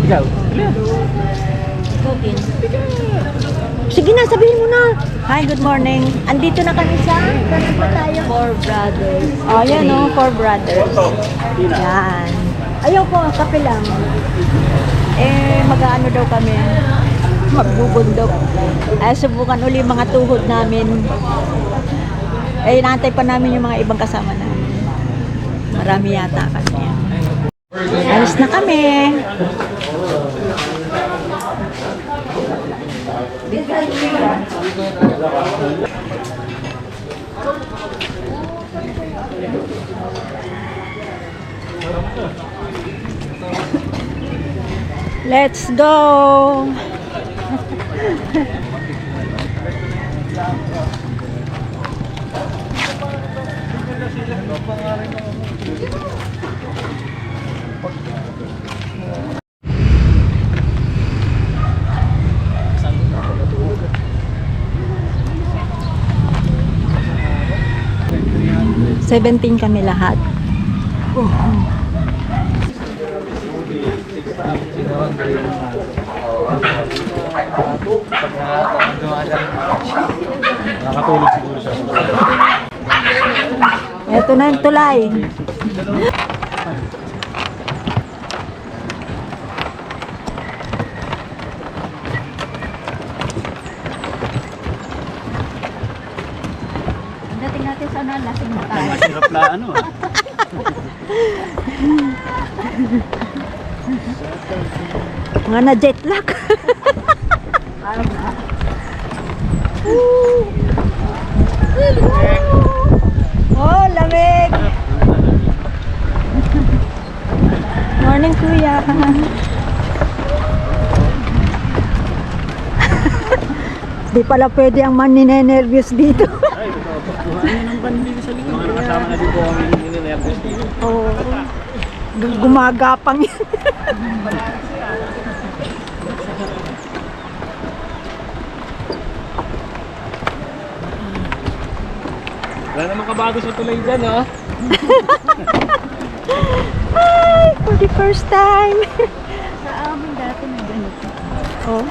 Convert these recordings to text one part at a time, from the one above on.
Ikaw? Cooking. Sige na, sabihin mo na. Hi, good morning. Andito na kami sa Four Brothers. Oh, yan o, Four Brothers. Yan. Ayaw po, kape lang. Mag-ano daw kami. Magbubundok. Subukan uli mga tuhod namin. Inaantay pa namin yung mga ibang kasama namin. Marami yata kasi. Alis na kami. Let's go. Seventeen kami lahat. Nakakatulog siguro siya. Ito na yung tulay. Dating natin sana lasing na tayo. Masirap na ano ah. Mga na jet lag. Oh, lamig. Morning, kuya. Di pala pwede ang maninenervyos dito. Ay, pagkuhan niyo ng banding sa likod. Mga kasama na dito ang ninenervyos dito. Oo. Gumagapang yan. Wala namang kabago sa tulay dyan, oh. Hi! For the first time! Sa amin dati na ganito. Oh.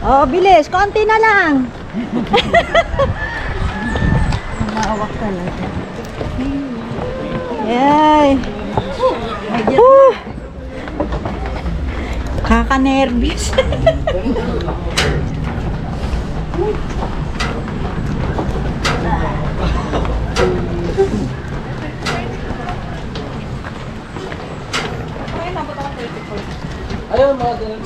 Oh, bilis! Konti na lang! Mahawak ka lang. Yay! Kaka-nervous. Ayaw, mga ganun.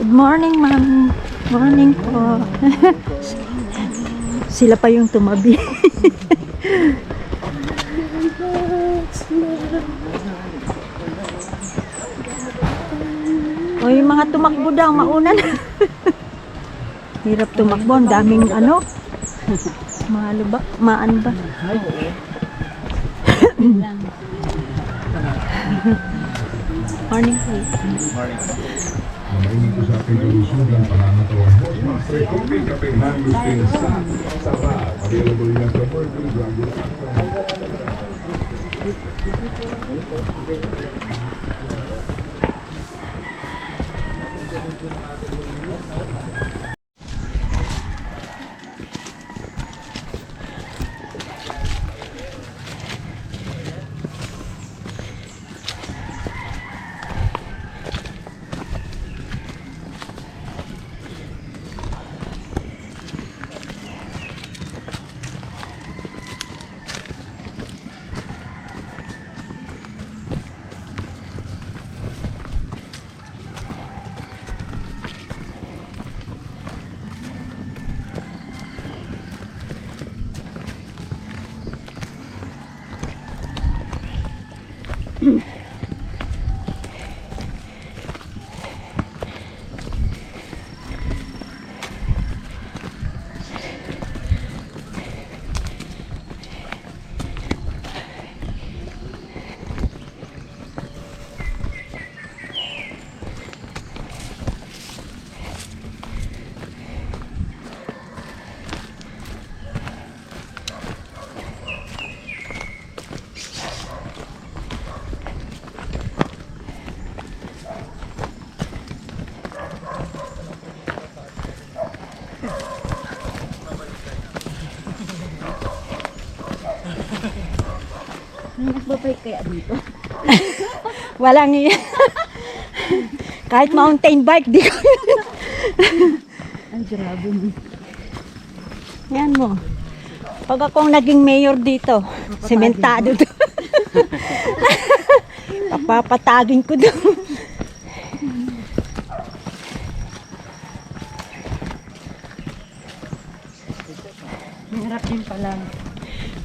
Good morning, ma'am. Morning po. Sila pa yung tumabi. O, yung mga tumakbo daw, mauna na. Hirap tumakbo, ang daming ano. Mahalo ba? Maan ba? Morning po. Morning. Mainit ko sa ating kalusugan, panangatawan mo. Pre-coffee, kape, mango, pinsan, sarap. Available yan sa Virgin Dragon. Nagbabike kaya dito? Walang iya. Kahit mountain bike, di ko. Ay, grabe mo. Yan mo. Pag akong naging mayor dito, sementado to. Papapatagin ko doon. Mahirap din pala.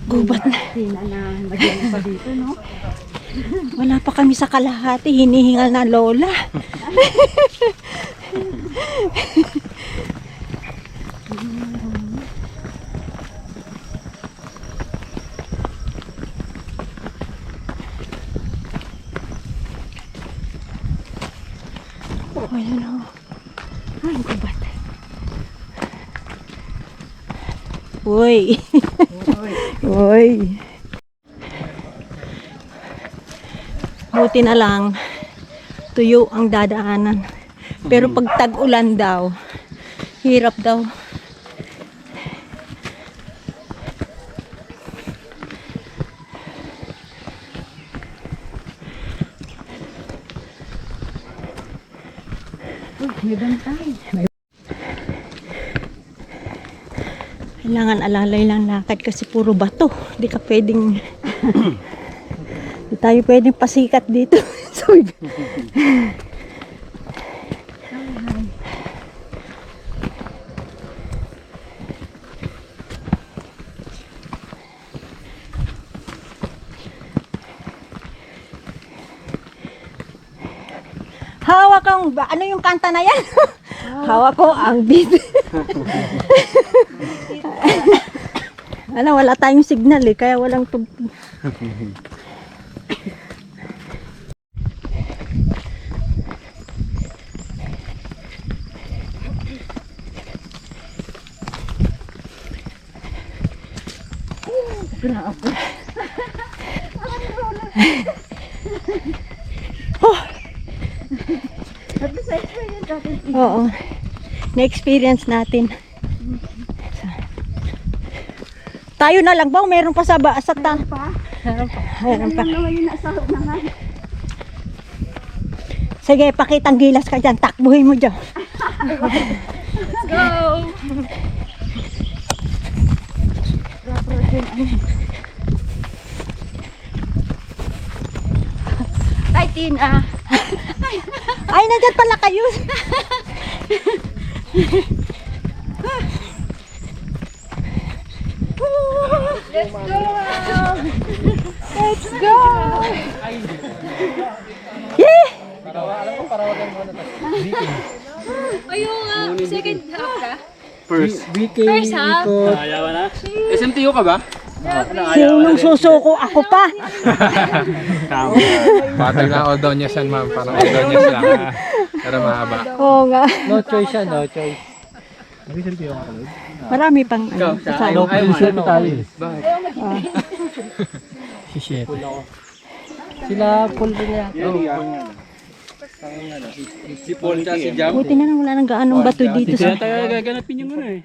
Gubat na. Tina na magiging pa dito, no? Wala pa kami sa kalahati, hinihingal na lola. Oh, ayan o. Ay, gubat. Uy. Uy. Buti na lang, tuyo ang dadaanan. Pero pag tag-ulan daw, hirap daw. May bantay. Kailangan alalay lang lakad kasi puro bato. Di ka pwedeng... Di tayo pwedeng pasikat dito. Sorry. Hawak ang... Ano yung kanta na yan? Hawak ko ang beat. Ano, wala tayong signal eh, kaya walang tugtog. Grabe. Oh, Sabi sa experience natin. oo. Na-experience natin. Tayo na lang ba? O meron pa sa Pa? Meron pa. Meron pa. Lang naman yung nasa loob na nga. Sige, pakitang gilas ka dyan. Takbuhin mo dyan. Let's go! Ay, Tina. Ay, nandyan pala kayo. Let's go! Let's go! Yeah! Ayun nga, second half ka? First. First half? Ayaw na. SMTU ka ba? Sinong susuko? Ako pa. Batag na Ordonez yan, ma'am. Parang Ordonez lang. Pero mahaba. Oo nga. No choice siya, no choice. Marami pang ano, kasama. No pressure tayo. Si Chef. Sila full din yan. Si Paul siya si Jam. Buti na lang wala nang gaanong bato dito sa... Kaya tayo gaganapin yung ano eh.